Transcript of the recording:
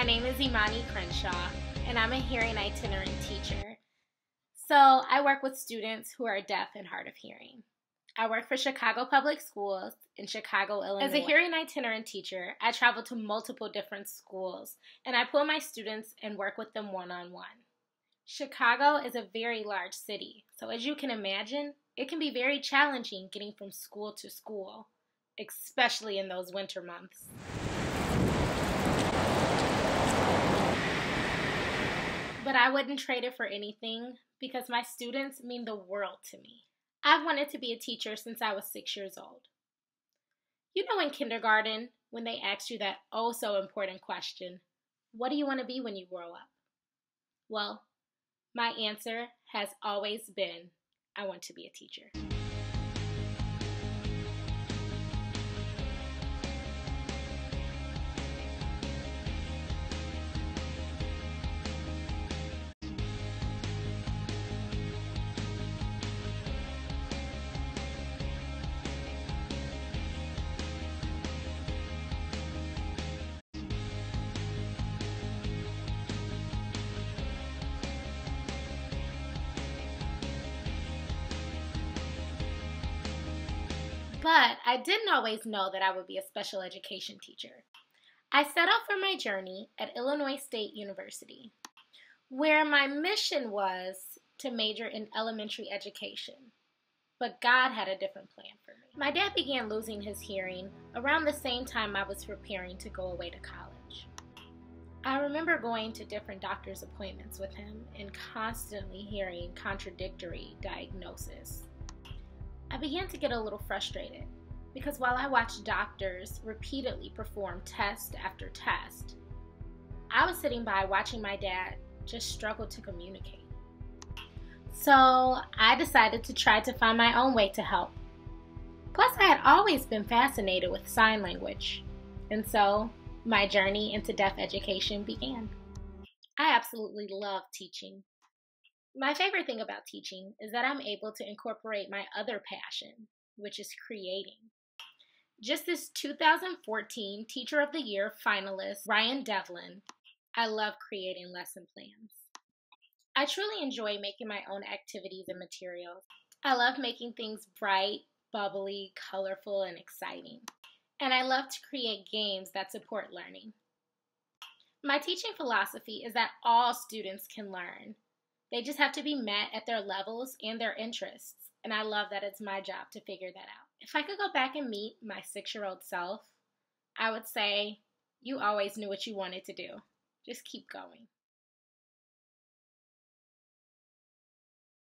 name is Imani Crenshaw, and I'm a hearing itinerant teacher. So I work with students who are deaf and hard of hearing. I work for Chicago Public Schools in Chicago, Illinois. As a hearing itinerant teacher, I travel to multiple different schools, and I pull my students and work with them one-on-one. Chicago is a very large city, so as you can imagine, it can be very challenging getting from school to school, especially in those winter months. But I wouldn't trade it for anything because my students mean the world to me. I've wanted to be a teacher since I was 6 years old. You know, in kindergarten, when they asked you that oh so important question, what do you want to be when you grow up? Well, my answer has always been, I want to be a teacher. But I didn't always know that I would be a special education teacher. I set out for my journey at Illinois State University, where my mission was to major in elementary education. But God had a different plan for me. My dad began losing his hearing around the same time I was preparing to go away to college. I remember going to different doctor's appointments with him and constantly hearing contradictory diagnoses. I began to get a little frustrated because while I watched doctors repeatedly perform test after test, I was sitting by watching my dad just struggle to communicate. So I decided to try to find my own way to help. Plus, I had always been fascinated with sign language, and so my journey into deaf education began. I absolutely love teaching. My favorite thing about teaching is that I'm able to incorporate my other passion, which is creating. Just this 2014 Teacher of the Year finalist, Ryan Devlin, I love creating lesson plans. I truly enjoy making my own activities and materials. I love making things bright, bubbly, colorful, and exciting. And I love to create games that support learning. My teaching philosophy is that all students can learn. They just have to be met at their levels and their interests, and I love that it's my job to figure that out. If I could go back and meet my 6-year-old self, I would say, you always knew what you wanted to do. Just keep going.